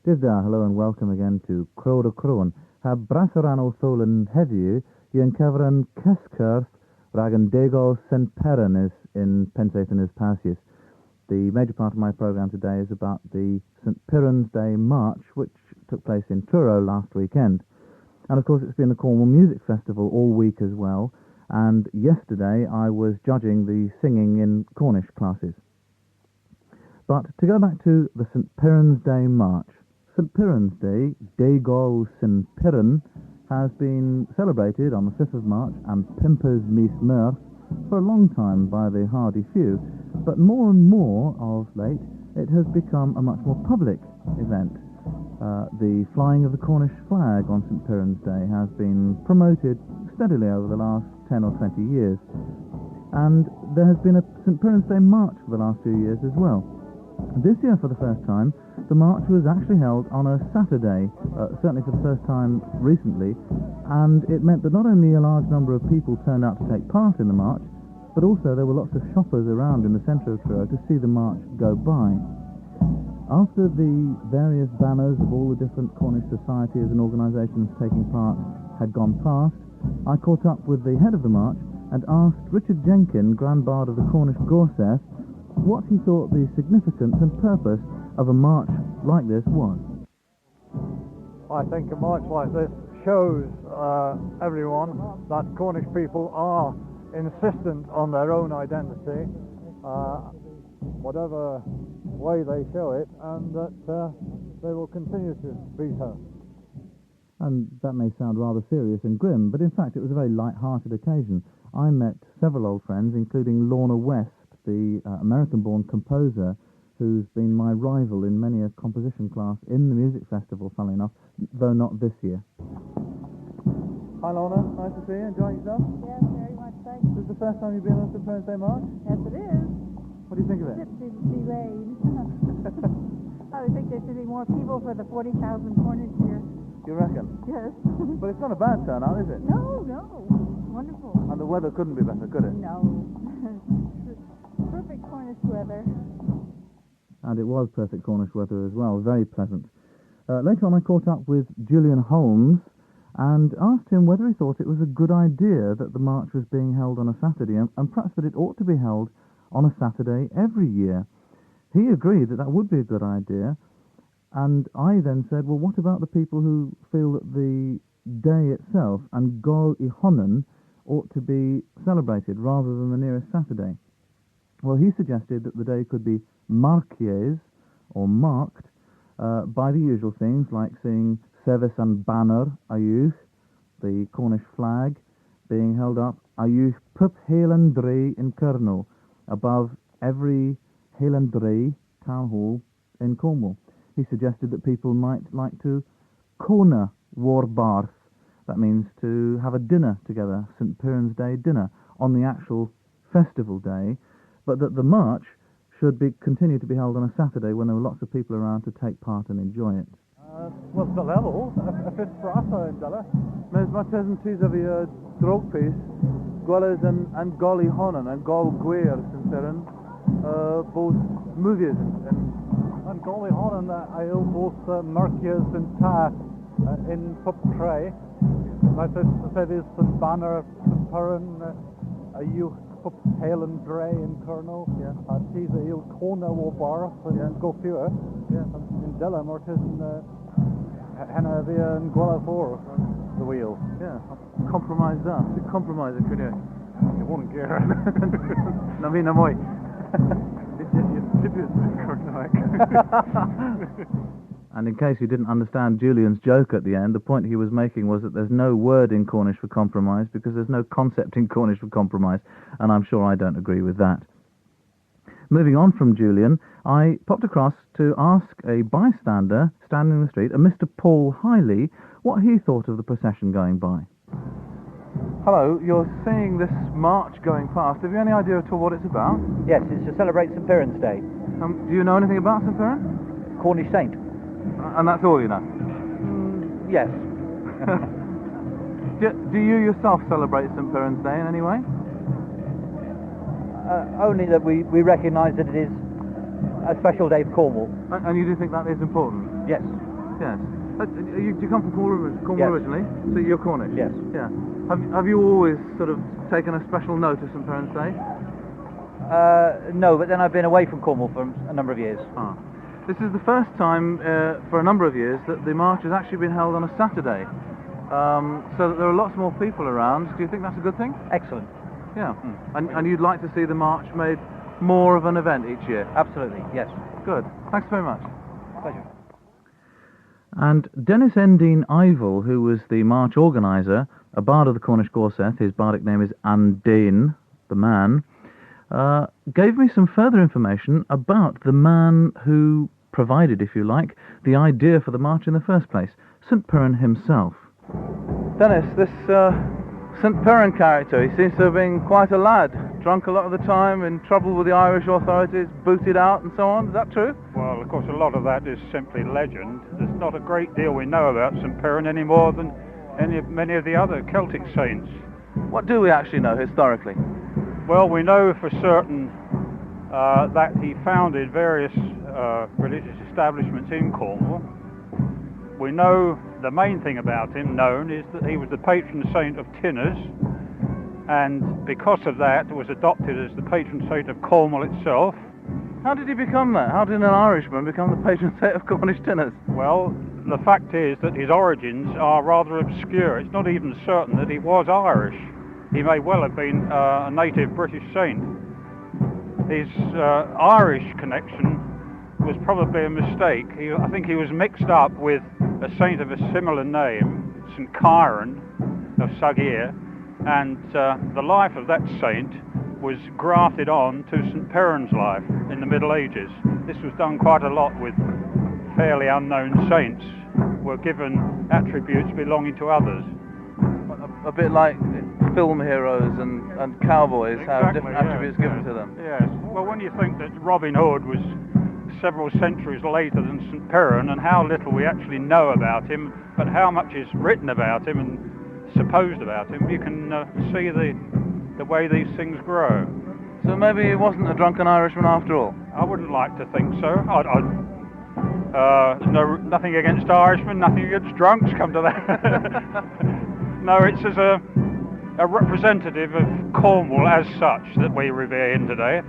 Dibda, hello and welcome again to Kroeder Kroghen. Ha brasseran o tholen heddiw yn cyfran cysgyrth rag yn dego St. Perennis in Pensaeth and his Pasius. The major part of my programme today is about the St. Piran's Day March, which took place in Truro last weekend. And of course it's been the Cornwall Music Festival all week as well, and yesterday I was judging the singing in Cornish classes. But to go back to the St. Piran's Day March, St. Piran's Day, Dego St. Piran, has been celebrated on the 5th of March and Pimpers Mis Mirth for a long time by the hardy few, but more and more of late it has become a much more public event. The flying of the Cornish flag on St. Piran's Day has been promoted steadily over the last 10 or 20 years, and there has been a St. Piran's Day March for the last few years as well. This year, for the first time, the march was actually held on a Saturday, certainly for the first time recently, and it meant that not only a large number of people turned out to take part in the march, but also there were lots of shoppers around in the centre of Truro to see the march go by. After the various banners of all the different Cornish societies and organisations taking part had gone past, I caught up with the head of the march and asked Richard Jenkin, Grand Bard of the Cornish Gorseth, what he thought the significance and purpose of a march like this was. I think a march like this shows everyone that Cornish people are insistent on their own identity, whatever way they show it, and that they will continue to be so. And that may sound rather serious and grim, but in fact it was a very light-hearted occasion. I met several old friends, including Lorna West, the American-born composer who's been my rival in many a composition class in the music festival, funnily enough, though not this year. Hi Lorna, nice to see you. Enjoying yourself? Yes, very much, thanks. This is the first time you've been on St. Piran's Day March? Yes, it is. What do you think of it? It's delayed. I would think there should be more people for the 40,000 Cornish here. You reckon? Yes. But it's not a bad turnout, is it? No. Wonderful. And the weather couldn't be better, could it? No. Perfect Cornish weather. And it was perfect Cornish weather as well, very pleasant. Later on I caught up with Julian Holmes and asked him whether he thought it was a good idea that the march was being held on a Saturday, and perhaps that it ought to be held on a Saturday every year. He agreed that would be a good idea, and I then said, well, what about the people who feel that the day itself, and Gol I Honan, ought to be celebrated rather than the nearest Saturday? Well, he suggested that the day could be marcies, or marked, by the usual things like seeing Sevis and Banner Ayuch, the Cornish flag, being held up Ayuch Pup Helandri in Kernewek, above every Helandri town hall in Cornwall. He suggested that people might like to Kona Warbarth, that means to have a dinner together, St. Piran's Day dinner, on the actual festival day, but that the march should continue to be held on a Saturday when there were lots of people around to take part and enjoy it. Well, the level, if it's brasa in Della. Mes matesn tis of your drogpiece, Gwellas and Golly Honan and Gol Gweir St. Piran, both movies And Golly Honan, I owe both Merkias and Ta in Pup Cray. I said is St. Banner, St. Piran, you Pup Hale and Dre in Kernewek, Tis a Il Kona Wobarth and Go Fewer. In Della, Mortis Henna via and Gwella for the wheel. Yeah, compromise that. Compromise it, could you? You wouldn't care. Na mi na moi. And in case you didn't understand Julian's joke at the end, the point he was making was that there's no word in Cornish for compromise because there's no concept in Cornish for compromise, and I'm sure I don't agree with that. Moving on from Julian, I popped across to ask a bystander standing in the street, a Mr. Paul Hiley, what he thought of the procession going by. Hello, you're seeing this march going past. Have you any idea at all what it's about? Yes, it's to celebrate St. Piran's Day. Do you know anything about St. Piran? Cornish saint. And that's all you know? Yes. Do you yourself celebrate St. Piran's Day in any way? Only that we recognise that it is a special day for Cornwall. And you do think that is important? Yes. Yes. Do you come from Cornwall Yes. originally? So you're Cornish? Yes. Yeah. Have you always sort of taken a special note of St. Piran's Day? No, but then I've been away from Cornwall for a number of years. Ah. This is the first time for a number of years that the march has actually been held on a Saturday, so that there are lots more people around. Do you think that's a good thing? Excellent. Yeah. And you'd like to see the march made more of an event each year? Absolutely, yes. Good. Thanks very much. Pleasure. And Dennis Endine Ivell, who was the march organiser, a bard of the Cornish Gorseth, his bardic name is Andain, the man, gave me some further information about the man who provided, if you like, the idea for the march in the first place, St. Piran himself. Dennis, this St. Piran character, he seems to have been quite a lad, drunk a lot of the time, in trouble with the Irish authorities, booted out and so on. Is that true? Well, of course, a lot of that is simply legend. There's not a great deal we know about St. Piran any more than many of the other Celtic saints. What do we actually know historically? Well, we know for certain that he founded various religious establishments in Cornwall. We know the main thing about him known is that he was the patron saint of tinners, and because of that was adopted as the patron saint of Cornwall itself. How did he become that? How did an Irishman become the patron saint of Cornish tinners? Well, the fact is that his origins are rather obscure. It's not even certain that he was Irish. He may well have been a native British saint. His Irish connection was probably a mistake. I think he was mixed up with a saint of a similar name, St. Cyran of Sagir, and the life of that saint was grafted on to St. Piran's life in the Middle Ages. This was done quite a lot with fairly unknown saints, were given attributes belonging to others. A bit like film heroes and cowboys have Exactly, different attributes given yes. to them. Yes. Well, when you think that Robin Hood was several centuries later than St. Piran, and how little we actually know about him, but how much is written about him and supposed about him, you can see the way these things grow. So maybe he wasn't a drunken Irishman after all? I wouldn't like to think so. Nothing against Irishmen, nothing against drunks, come to that. No, it's as a representative of Cornwall as such that we revere him today.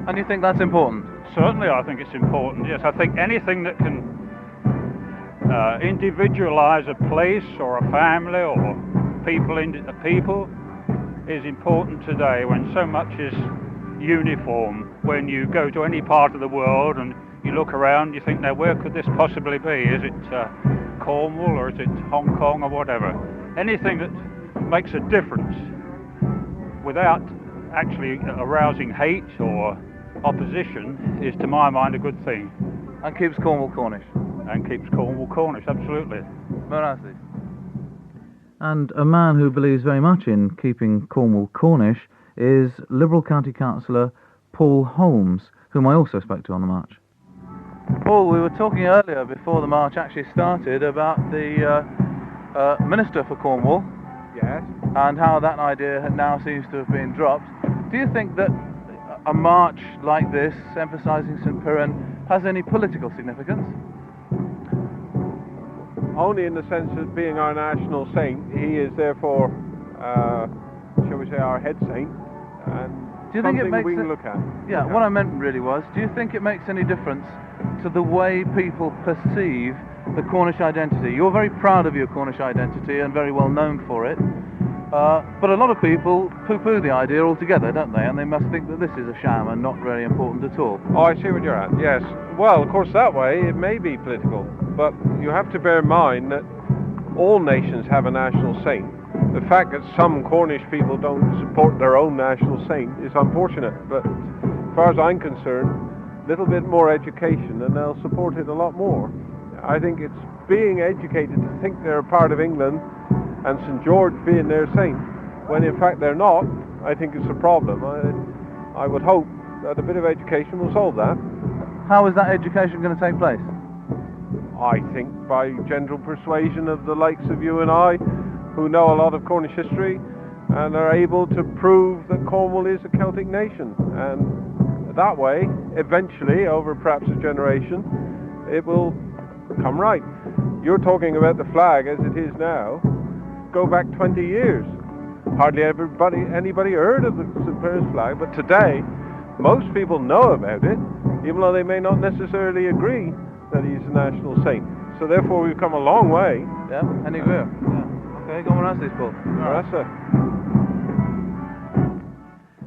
And you think that's important? Certainly I think it's important, yes. I think anything that can individualise a place or a family or people is important today, when so much is uniform. When you go to any part of the world and you look around, you think, now where could this possibly be? Is it Cornwall or is it Hong Kong or whatever? Anything that makes a difference without actually arousing hate or opposition is, to my mind, a good thing. And keeps Cornwall Cornish? And keeps Cornwall Cornish, absolutely. Mercy. And a man who believes very much in keeping Cornwall Cornish is Liberal County Councillor Paul Holmes, whom I also spoke to on the march. Paul, we were talking earlier, before the march actually started, about the Minister for Cornwall. Yes. And how that idea now seems to have been dropped. Do you think that a march like this, emphasising St. Piran, has any political significance? Only in the sense of being our national saint. He is therefore, shall we say, our head saint, and do you think something it makes we can look at. Yeah, what I meant really was, do you think it makes any difference to the way people perceive the Cornish identity? You're very proud of your Cornish identity and very well known for it, but a lot of people poo-poo the idea altogether, don't they? And they must think that this is a sham and not very important at all. Oh, I see what you're at, yes. Well, of course, that way it may be political, but you have to bear in mind that all nations have a national saint. The fact that some Cornish people don't support their own national saint is unfortunate, but as far as I'm concerned, a little bit more education and they'll support it a lot more. I think it's being educated to think they're a part of England and St. George being their saint, when in fact they're not. I think it's a problem. I would hope that a bit of education will solve that. How is that education going to take place? I think by general persuasion of the likes of you and I, who know a lot of Cornish history and are able to prove that Cornwall is a Celtic nation. And that way, eventually, over perhaps a generation, it will come right. You're talking about the flag as it is now. Go back 20 years. Hardly anybody heard of the St. Paris flag, but today, most people know about it, even though they may not necessarily agree that he's a national saint. So therefore, we've come a long way. Ja, en ik weer. Ja. Oké, kom maar naast deze Paul.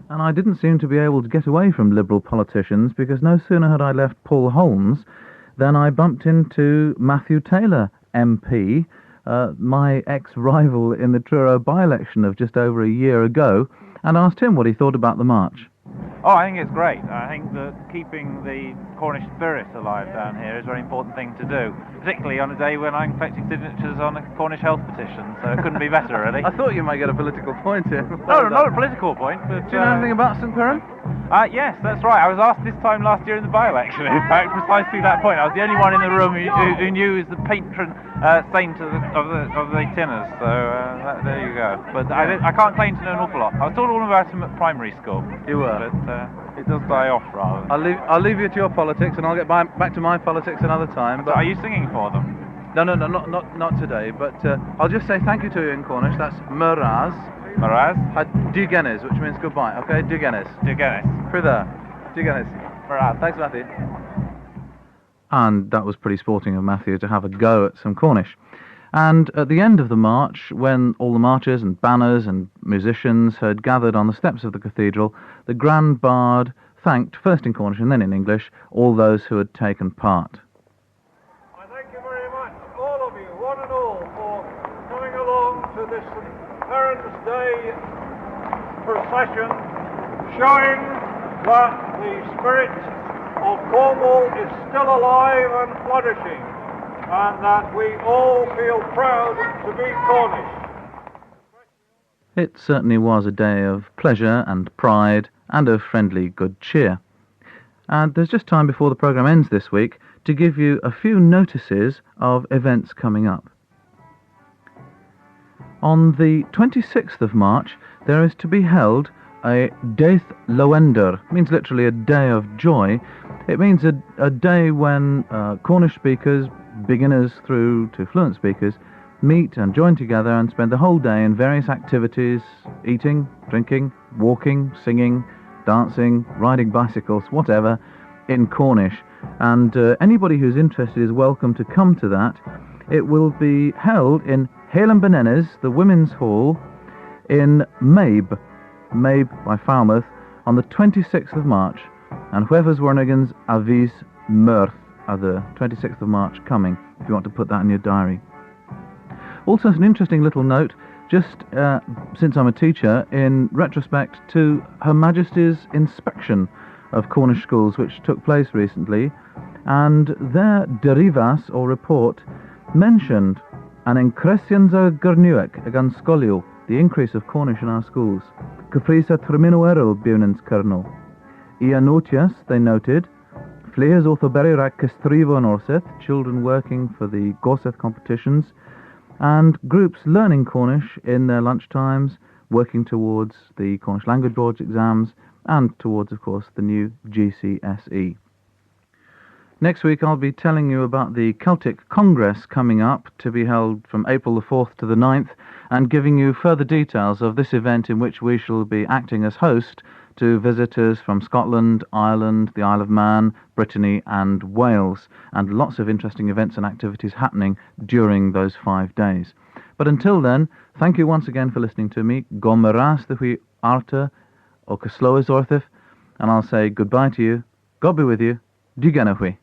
And I didn't seem to be able to get away from Liberal politicians, because no sooner had I left Paul Holmes than I bumped into Matthew Taylor, MP, my ex-rival in the Truro by-election of just over a year ago, and asked him what he thought about the march. Oh, I think it's great. I think that keeping the Cornish spirit alive down here is a very important thing to do, particularly on a day when I'm collecting signatures on a Cornish health petition, so it couldn't be better, really. I thought you might get a political point here. No, not a political point, but... Do you know anything about St. Piran? Yes, that's right. I was asked this time last year in the by-election, in fact, precisely that point. I was the only one in the room who knew he was the patron saint of the Tinners, so there you go. But I can't claim to know an awful lot. I was taught all about him at primary school. You were? But it does die off, rather. I'll leave you to your politics, and I'll get back to my politics another time. But are you singing for them? No, not today, but I'll just say thank you to you in Cornish. That's Muraz. Muraz? Dugenes, which means goodbye, okay? Dugenes. Dugenes. Prida. Dugenes. Muraz. Thanks, Matthew. And that was pretty sporting of Matthew to have a go at some Cornish. And at the end of the march, when all the marchers and banners and musicians had gathered on the steps of the cathedral, the Grand Bard thanked, first in Cornish and then in English, all those who had taken part. I thank you very much, all of you, one and all, for coming along to this Parents' Day procession, showing that the spirit of Cornwall is still alive and flourishing, and that we all feel proud to be Cornish. It certainly was a day of pleasure and pride and of friendly good cheer. And there's just time before the programme ends this week to give you a few notices of events coming up. On the 26th of March, there is to be held a Deith Lowender, means literally a day of joy. It means a day when Cornish speakers, beginners through to fluent speakers, meet and join together and spend the whole day in various activities, eating, drinking, walking, singing, dancing, riding bicycles, whatever, in Cornish. And anybody who's interested is welcome to come to that. It will be held in Halen Benenes, the Women's Hall, in Mabe by Falmouth, on the 26th of March. And whoever's Wernigans avis mirth are the 26th of March coming, if you want to put that in your diary. Also, an interesting little note, just since I'm a teacher, in retrospect to Her Majesty's inspection of Cornish schools, which took place recently, and their derivas, or report, mentioned an incresienza Kernewek agan scolio, the increase of Cornish in our schools. Caprisa termino eril bunens kernel. Ia notias, they noted, fleas orthoberirak castrivo and Orseth, children working for the Gorseth competitions, and groups learning Cornish in their lunch times, working towards the Cornish Language Board's exams, and towards, of course, the new GCSE. Next week I'll be telling you about the Celtic Congress coming up, to be held from April the 4th to the 9th, and giving you further details of this event in which we shall be acting as host to visitors from Scotland, Ireland, the Isle of Man, Brittany and Wales, and lots of interesting events and activities happening during those 5 days. But until then, thank you once again for listening to me. Gomeras the hui arta o Caslois Orthif, and I'll say goodbye to you. God be with you. Dugenahui.